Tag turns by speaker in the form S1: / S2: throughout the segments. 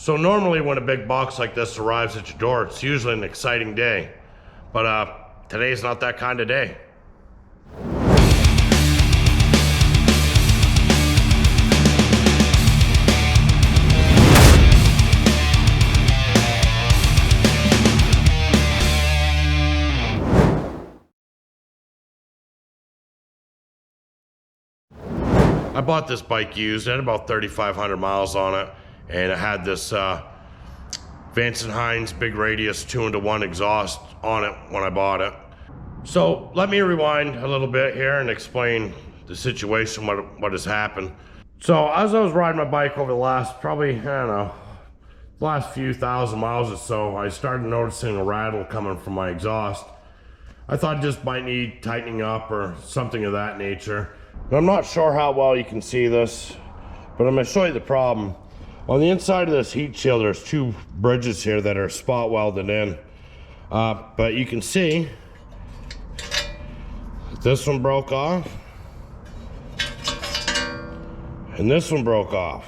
S1: So normally when a big box like this arrives at your door, it's usually an exciting day. But today's not that kind of day. I bought this bike used. It had about 3,500 miles on it, and it had this Vance and Hines big radius 2-in-1 exhaust on it when I bought it. So let me rewind a little bit here and explain the situation, what has happened. So as I was riding my bike over the last probably, I don't know, last few thousand miles or so, I started noticing a rattle coming from my exhaust. I thought it just might need tightening up or something of that nature. I'm not sure how well you can see this, but I'm going to show you the problem. On the inside of this heat shield, there's two bridges here that are spot welded in. But you can see this one broke off, and this one broke off,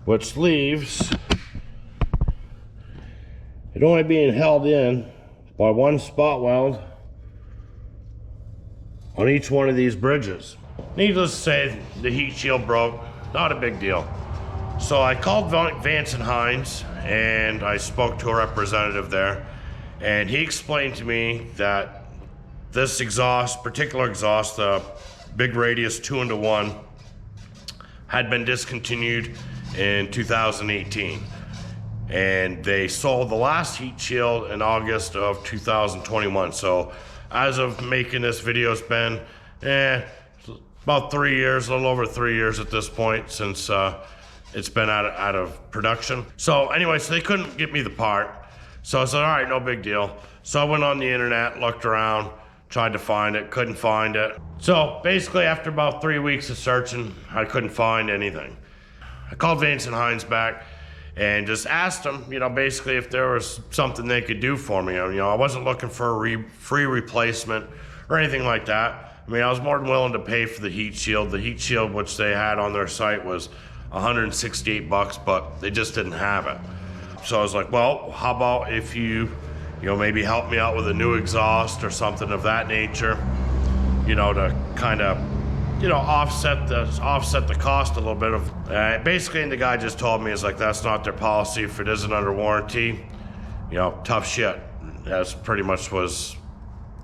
S1: which leaves it only being held in by one spot weld on each one of these bridges. Needless to say, the heat shield broke. Not a big deal. So I called Vance and Hines and I spoke to a representative there, and he explained to me that this exhaust, particular exhaust, the big radius 2-in-1, had been discontinued in 2018. And they sold the last heat shield in August of 2021. So as of making this video, it's been about 3 years, a little over 3 years at this point since it's been out of production. So anyway, so they couldn't get me the part. So I said, all right, no big deal. So I went on the internet, looked around, tried to find it, couldn't find it. So basically after about 3 weeks of searching, I couldn't find anything. I called Vance and Hines back and just asked them, basically if there was something they could do for me. I wasn't looking for a free replacement or anything like that. I mean, I was more than willing to pay for the heat shield. The heat shield, which they had on their site, was $168, but they just didn't have it. So I was like, well, how about if you maybe help me out with a new exhaust or something of that nature, to kind of offset the cost a little bit of, basically, and the guy just told me, is like, that's not their policy. If it isn't under warranty, tough shit. That's pretty much was,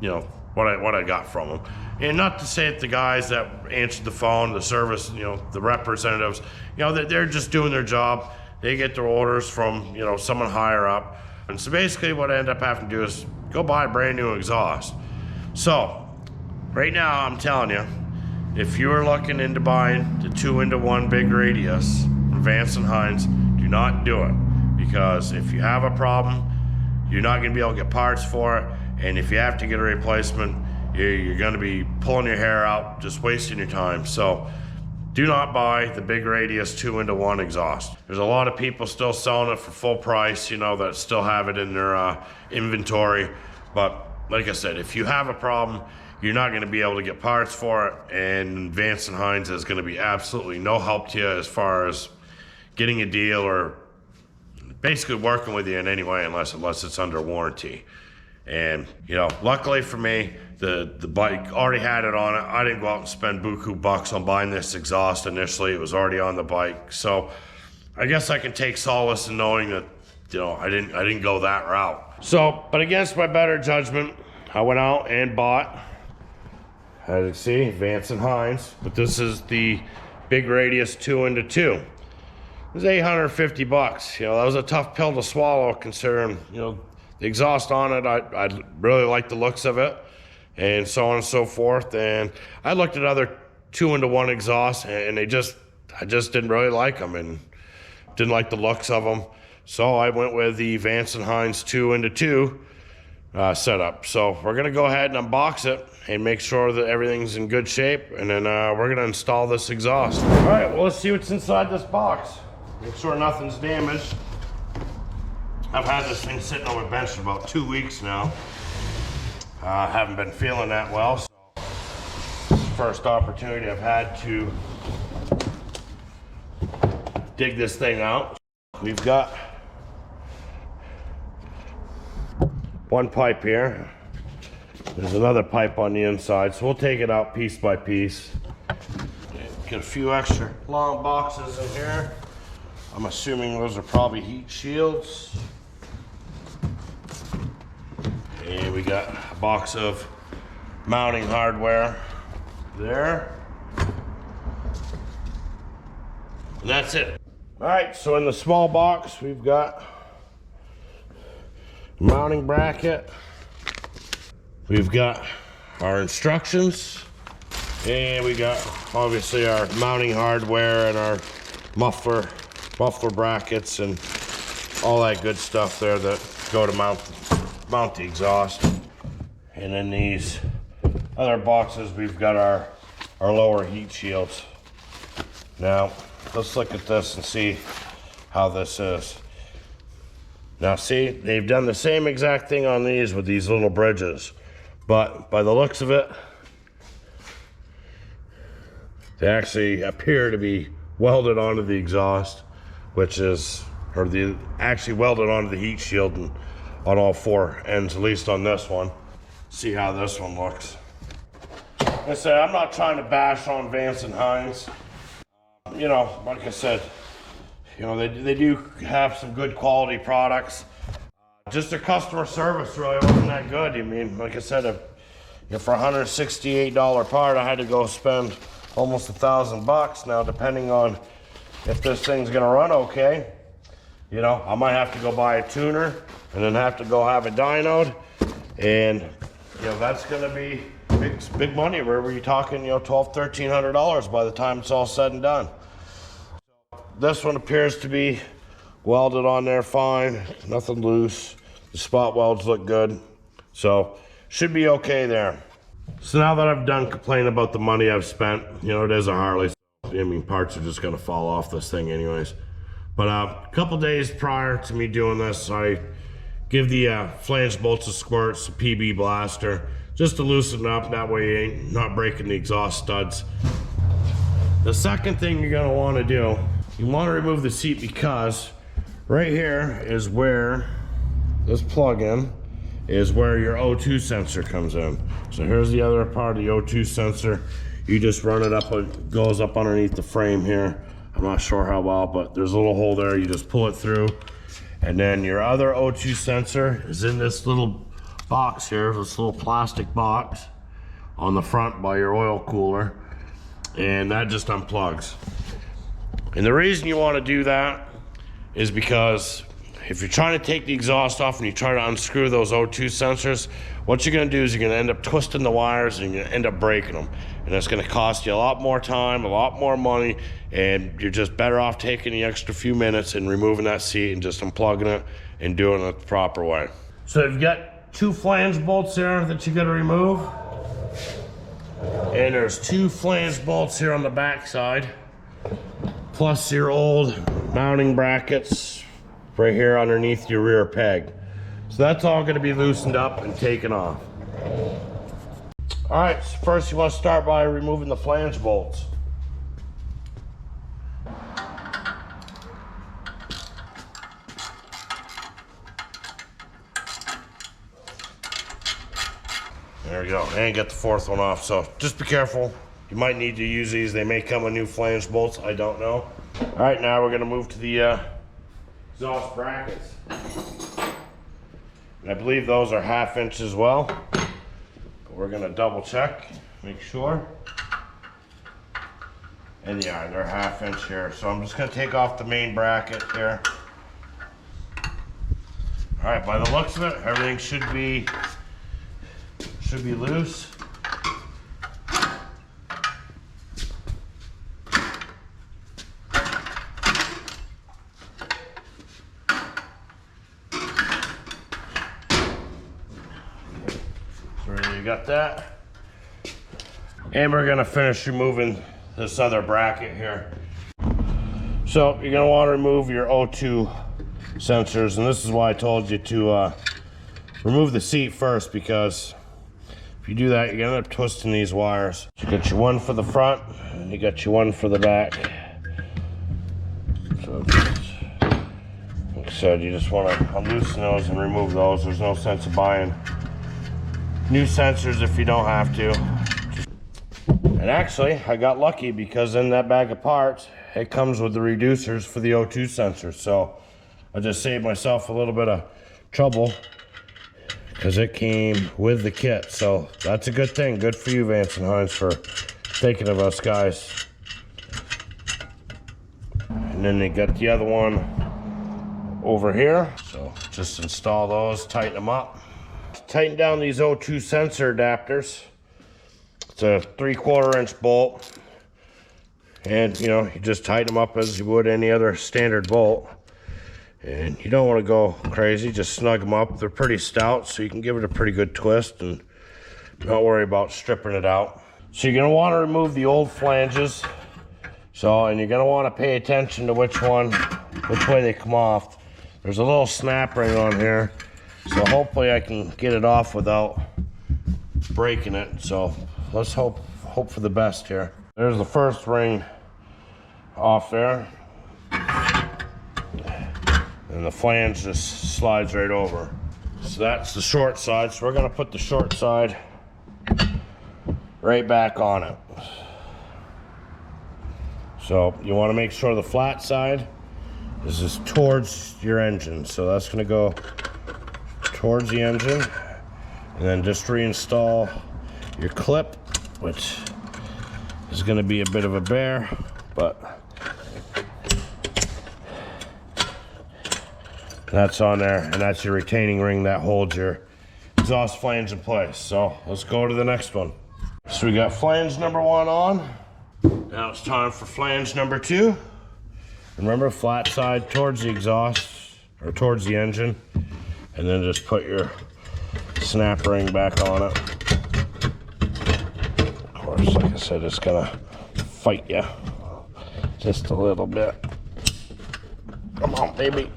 S1: what I got from him. And not to say that the guys that answered the phone, the service, the representatives, they're just doing their job. They get their orders from, someone higher up. And so basically what I end up having to do is go buy a brand new exhaust. So right now I'm telling you, if you are looking into buying the 2-in-1 big radius from Vance and Hines, do not do it. Because if you have a problem, you're not going to be able to get parts for it. And if you have to get a replacement, you're going to be pulling your hair out, just wasting your time. So do not buy the big radius 2-in-1 exhaust. There's a lot of people still selling it for full price, that still have it in their inventory. But like I said, if you have a problem, you're not going to be able to get parts for it, and Vance and Hines is going to be absolutely no help to you as far as getting a deal or basically working with you in any way unless it's under warranty. And luckily for me, the bike already had it on it. I didn't go out and spend buku bucks on buying this exhaust initially. It was already on the bike. So I guess I can take solace in knowing that I didn't go that route. So, but against my better judgment, I went out and bought, as you can see, Vance and Hines, but this is the big radius 2-in-2. It was $850. That was a tough pill to swallow considering, the exhaust on it, I really like the looks of it, and so on and so forth. And I looked at other 2-in-1 exhausts, and I just didn't really like them and didn't like the looks of them. So I went with the Vance and Hines 2-in-2 setup. So we're gonna go ahead and unbox it and make sure that everything's in good shape, and then we're gonna install this exhaust. All right, well, let's see what's inside this box. Make sure nothing's damaged. I've had this thing sitting on my bench for about 2 weeks now. Haven't been feeling that well, so this is the first opportunity I've had to dig this thing out. We've got one pipe here. There's another pipe on the inside, so we'll take it out piece by piece. Get a few extra long boxes in here. I'm assuming those are probably heat shields. And we got a box of mounting hardware there. And that's it. All right, so in the small box, we've got a mounting bracket. We've got our instructions. And we got obviously our mounting hardware and our muffler brackets and all that good stuff there that go to mount the exhaust. And in these other boxes, we've got our lower heat shields. Now, let's look at this and see how this is. Now see, they've done the same exact thing on these with these little bridges, but by the looks of it, they actually appear to be welded onto the exhaust, actually welded onto the heat shield and on all four ends, at least on this one. See how this one looks. Like I said, I'm not trying to bash on Vance and Hines. You know, like I said, you know, they do have some good quality products. Just their customer service really wasn't that good. I mean, like I said, for a $168 part, I had to go spend almost $1,000. Now, depending on if this thing's gonna run okay, you know, I might have to go buy a tuner and then have to go have it dynoed, and you know, that's gonna be big money. Where were you talking? You know, $1,200–1,300 by the time it's all said and done. This one appears to be welded on there fine, nothing loose. The spot welds look good, so should be okay there. So now that I've done complaining about the money I've spent, you know, it is a Harley. I mean, parts are just gonna fall off this thing anyways. But a couple days prior to me doing this, I give the flange bolts a squirt, some PB blaster, just to loosen it up. That way you ain't not breaking the exhaust studs. The second thing you're gonna wanna do, you wanna remove the seat, because right here is where this plug-in is where your O2 sensor comes in. So here's the other part of the O2 sensor. You just run it up, it goes up underneath the frame here. I'm not sure how well, but there's a little hole there. You just pull it through. And then your other O2 sensor is in this little box here, this little plastic box on the front by your oil cooler. And that just unplugs. And the reason you want to do that is because if you're trying to take the exhaust off and you try to unscrew those O2 sensors, what you're going to do is you're going to end up twisting the wires and you're going to end up breaking them. And it's going to cost you a lot more time, a lot more money, and you're just better off taking the extra few minutes and removing that seat and just unplugging it and doing it the proper way. So you've got 2 flange bolts there that you got to remove. And there's 2 flange bolts here on the back side, plus your old mounting brackets right here underneath your rear peg. So that's all going to be loosened up and taken off. All right, so first you want to start by removing the flange bolts. There we go, and get the 4th one off. So just be careful. You might need to use these. They may come with new flange bolts, I don't know. All right, now we're gonna move to the exhaust brackets. And I believe those are 1/2 inch as well. But we're gonna double check, make sure. And yeah, they're 1/2 inch here. So I'm just gonna take off the main bracket here. All right, by the looks of it, everything should be loose. Got that, and we're gonna finish removing this other bracket here. So you're gonna want to remove your O2 sensors, and this is why I told you to remove the seat first, because if you do that, you're gonna end up twisting these wires. You got your one for the front, and you got your one for the back. So just said, you just want to loosen those and remove those. There's no sense of buying new sensors if you don't have to. And actually, I got lucky because in that bag of parts, it comes with the reducers for the O2 sensors. So I just saved myself a little bit of trouble because it came with the kit. So that's a good thing. Good for you, Vance and Hines, for thinking of us guys. And then they got the other one over here. So just install those, tighten them up. Tighten down these O2 sensor adapters. It's a 3/4 inch bolt. And you know, you just tighten them up as you would any other standard bolt. And you don't want to go crazy, just snug them up. They're pretty stout, so you can give it a pretty good twist and don't worry about stripping it out. So you're gonna want to remove the old flanges. And you're gonna want to pay attention to which way they come off. There's a little snap ring on here, so hopefully I can get it off without breaking it. So let's hope for the best here. There's the first ring off there. And the flange just slides right over. So that's the short side. So we're gonna put the short side right back on it. So you wanna make sure the flat side is just towards your engine. So that's gonna go towards the engine. And then just reinstall your clip, which is gonna be a bit of a bear, but that's on there, and that's your retaining ring that holds your exhaust flange in place. So let's go to the next one. So we got flange number 1 on. Now it's time for flange number 2. Remember, flat side towards the exhaust or towards the engine, and then just put your snap ring back on it. Of course, like I said, it's gonna fight you just a little bit. Come on, baby.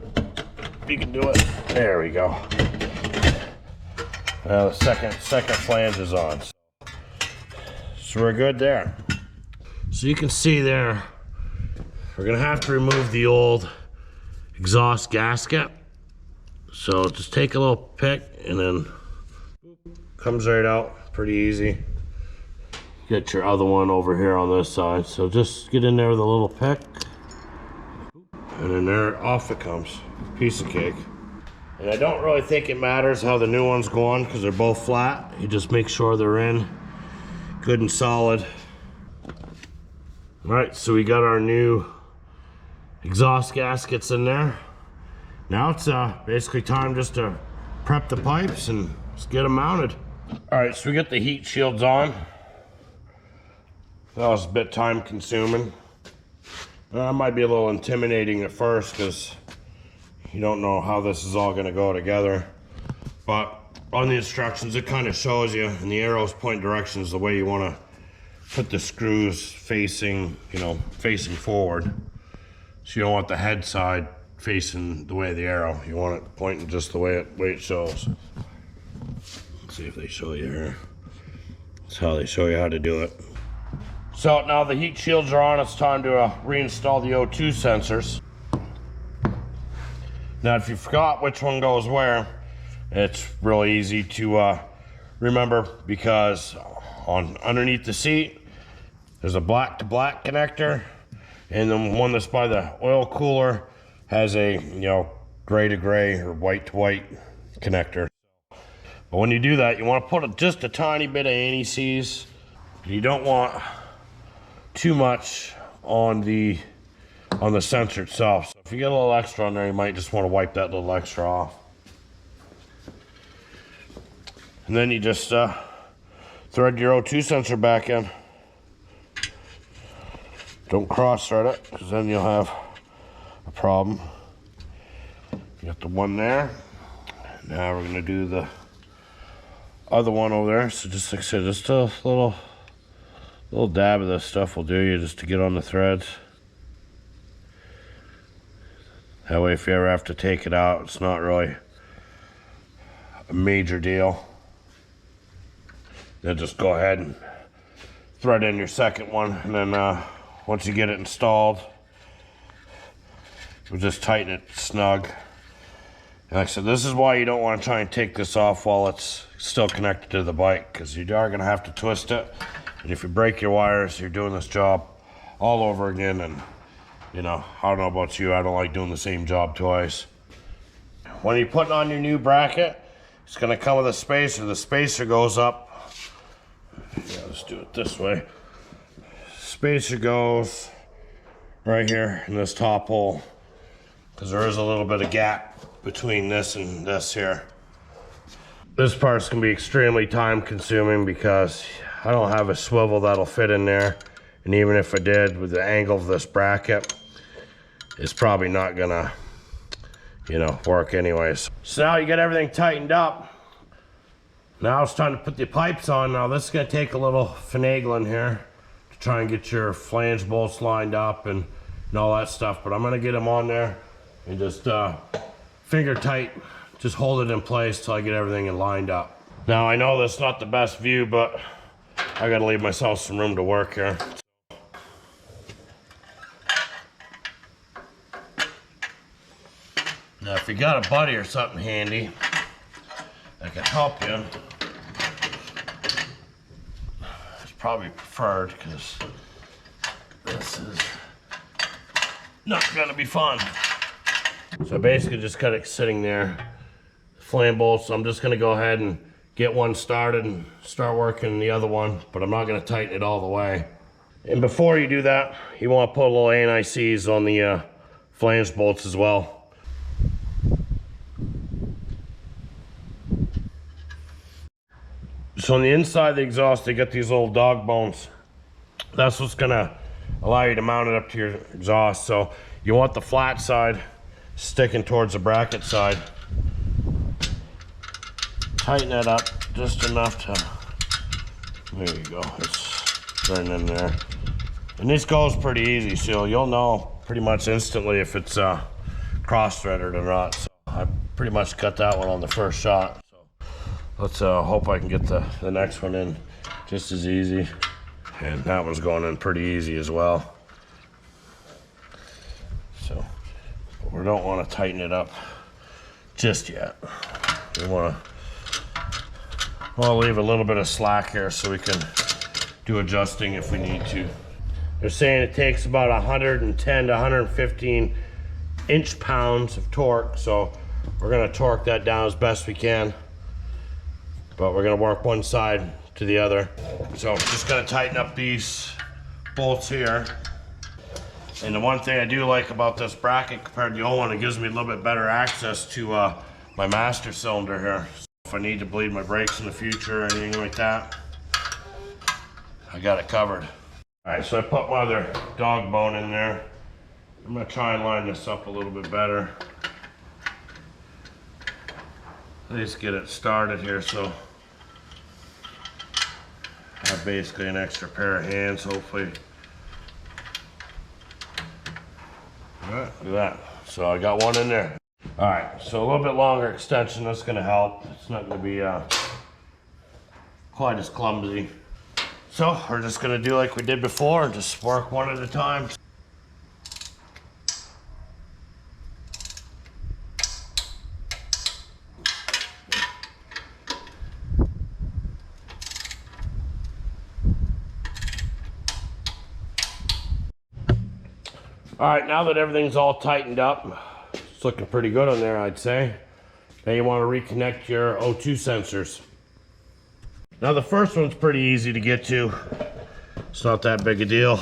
S1: You can do it. There we go. Now the second flange is on. So we're good there. So you can see there, we're gonna have to remove the old exhaust gasket. So just take a little pick and then comes right out, pretty easy. Get your other one over here on this side. So just get in there with a little pick. And then there, off it comes. Piece of cake. And I don't really think it matters how the new ones go on because they're both flat. You just make sure they're in good and solid. All right, so we got our new exhaust gaskets in there. Now it's basically time just to prep the pipes and just get them mounted. All right, so we got the heat shields on. That was a bit time consuming. That might be a little intimidating at first because you don't know how this is all gonna go together. But on the instructions, it kind of shows you, and the arrows point directions the way you wanna put the screws facing, facing forward. So you don't want the head side facing the way of the arrow. You want it pointing just the way it shows. Let's see if they show you here. That's how they show you how to do it. So now the heat shields are on, it's time to reinstall the O2 sensors. Now if you forgot which one goes where, it's really easy to remember because underneath the seat, there's a black to black connector, and the one that's by the oil cooler has a gray to gray or white to white connector. But when you do that, you want to put just a tiny bit of anti-seize. You don't want too much on the sensor itself. So if you get a little extra on there, you might just want to wipe that little extra off. And then you just thread your O2 sensor back in. Don't cross thread it, because then you'll have a problem. You got the one there. Now we're gonna do the other one over there. So just like I said, just a little dab of this stuff will do you just to get on the threads. That way if you ever have to take it out, it's not really a major deal. Then just go ahead and thread in your second one, and then once you get it installed, we'll just tighten it snug. And like I said, this is why you don't want to try and take this off while it's still connected to the bike, because you are going to have to twist it. And if you break your wires, you're doing this job all over again. And, you know, I don't know about you, I don't like doing the same job twice. When you're putting on your new bracket, it's going to come with a spacer. The spacer goes up. Yeah, let's do it this way. Spacer goes right here in this top hole, because there is a little bit of gap between this and this here. This part's gonna be extremely time consuming because I don't have a swivel that'll fit in there, and even if I did, with the angle of this bracket, it's probably not gonna, you know, work anyways. So now you get everything tightened up. Now it's time to put the pipes on. Now this is gonna take a little finagling here to try and get your flange bolts lined up and all that stuff, but I'm gonna get them on there and just finger tight, just hold it in place till I get everything lined up. Now I know that's not the best view, but I gotta leave myself some room to work here. Now if you got a buddy or something handy that can help you, it's probably preferred, because this is not gonna be fun. So I basically just got it sitting there, flame bolts. So I'm just gonna go ahead and get one started and start working the other one, but I'm not gonna tighten it all the way. And before you do that, you wanna put a little ANICs on the flange bolts as well. So on the inside of the exhaust, they got these little dog bones. That's what's gonna allow you to mount it up to your exhaust. So you want the flat side sticking towards the bracket side. Tighten that up just enough to, there you go, it's right in there. And this goes pretty easy, so you'll know pretty much instantly if it's cross-threaded or not. So I pretty much cut that one on the first shot. So let's hope I can get the next one in just as easy. And that one's going in pretty easy as well. So we don't want to tighten it up just yet. We want to leave a little bit of slack here so we can do adjusting if we need to. They're saying it takes about 110 to 115 inch-pounds of torque, so we're going to torque that down as best we can, but we're going to work one side to the other. So just going to tighten up these bolts here. And the one thing I do like about this bracket compared to the old one, it gives me a little bit better access to my master cylinder here. So if I need to bleed my brakes in the future or anything like that, I got it covered. All right, so I put my other dog bone in there. I'm gonna try and line this up a little bit better. At least get it started here, so I have basically an extra pair of hands, hopefully. All right, look at that. So I got one in there. All right, so a little bit longer extension, that's gonna help. It's not gonna be quite as clumsy. So we're just gonna do like we did before and just work one at a time. All right, now that everything's all tightened up, it's looking pretty good on there, I'd say. Now you want to reconnect your O2 sensors. Now the first one's pretty easy to get to. It's not that big a deal.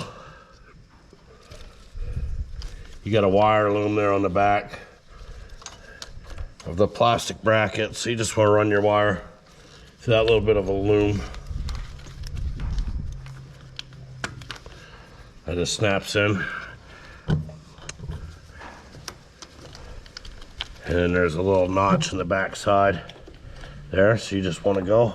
S1: You got a wire loom there on the back of the plastic bracket, so you just want to run your wire through that little bit of a loom. That just snaps in. And then there's a little notch in the back side there, so you just want to go.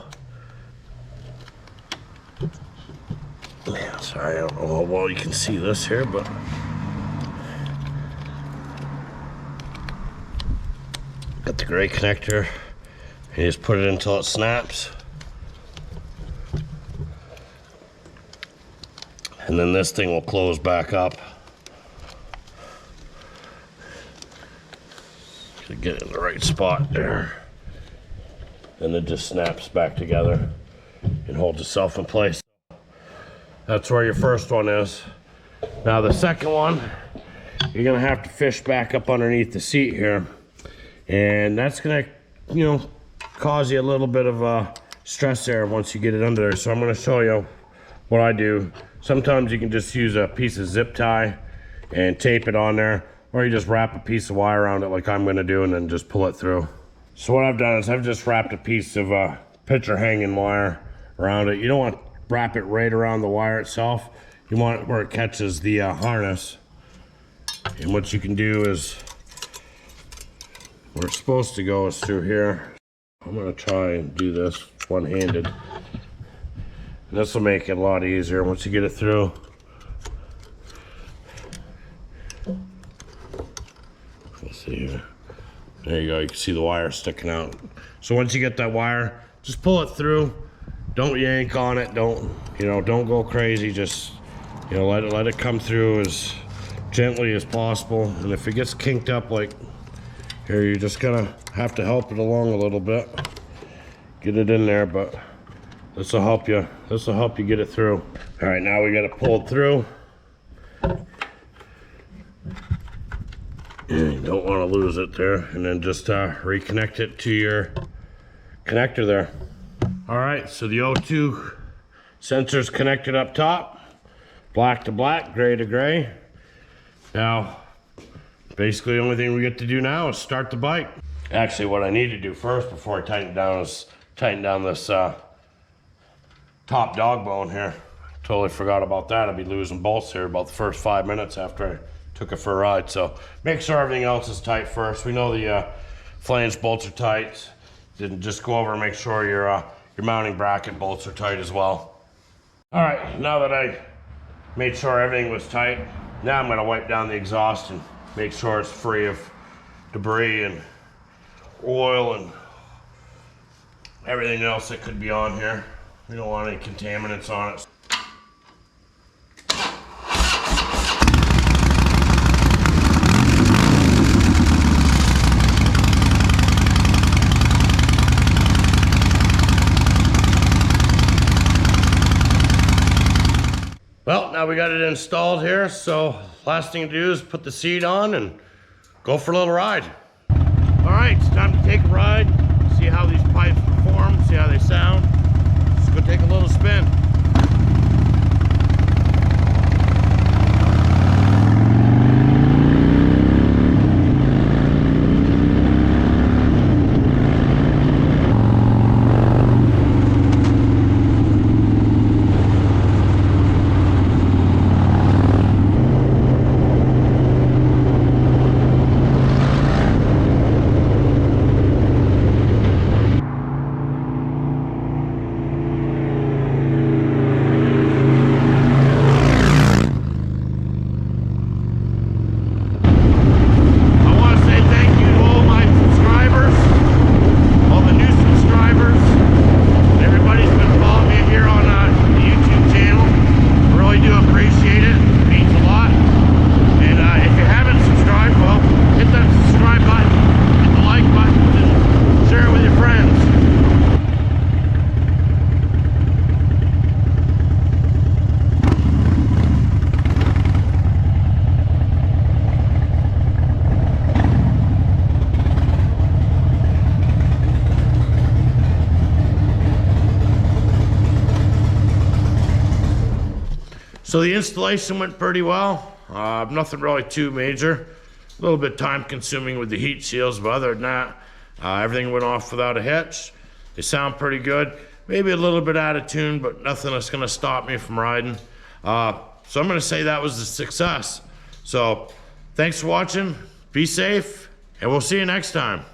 S1: Man, sorry, I don't know how well you can see this here, but got the gray connector. You just put it until it snaps. And then this thing will close back up. to get in the right spot there. And it just snaps back together and holds itself in place. That's where your first one is. Now the second one, you're gonna have to fish back up underneath the seat here. And that's gonna, you know, cause you a little bit of stress there once you get it under there. So I'm gonna show you what I do. Sometimes you can just use a piece of zip tie and tape it on there, or you just wrap a piece of wire around it like I'm gonna do and then just pull it through. So what I've done is I've just wrapped a piece of picture hanging wire around it. You don't want to wrap it right around the wire itself. You want it where it catches the harness. And what you can do is, where it's supposed to go is through here. I'm gonna try and do this one-handed. This will make it a lot easier once you get it through. Let's see here. There you go, you can see the wire sticking out. So once you get that wire, just pull it through. Don't yank on it, don't go crazy. Just, let it come through as gently as possible. And if it gets kinked up like here, you're just gonna have to help it along a little bit. Get it in there, but this will help you get it through. All right, now we gotta pull it through. You don't want to lose it there, and then just reconnect it to your connector there. All right, so the O2 sensor's connected up top, black to black, gray to gray. Now, basically the only thing we get to do now is start the bike. Actually, what I need to do first before I tighten it down is tighten down this top dog bone here. Totally forgot about that. I'd be losing bolts here about the first 5 minutes after I took it for a ride. So make sure everything else is tight first. We know the flange bolts are tight. Then just go over and make sure your mounting bracket bolts are tight as well. All right, now that I made sure everything was tight, now I'm gonna wipe down the exhaust and make sure it's free of debris and oil and everything else that could be on here. We don't want any contaminants on it. Well, now we got it installed here, so last thing to do is put the seat on and go for a little ride. All right, it's time to take a ride, see how these pipes perform, see how they sound. Let's go take a little spin. So the installation went pretty well. Nothing really too major. A little bit time consuming with the heat shields, but other than that, everything went off without a hitch. They sound pretty good. Maybe a little bit out of tune, but nothing that's gonna stop me from riding. So I'm gonna say that was a success. So thanks for watching, be safe, and we'll see you next time.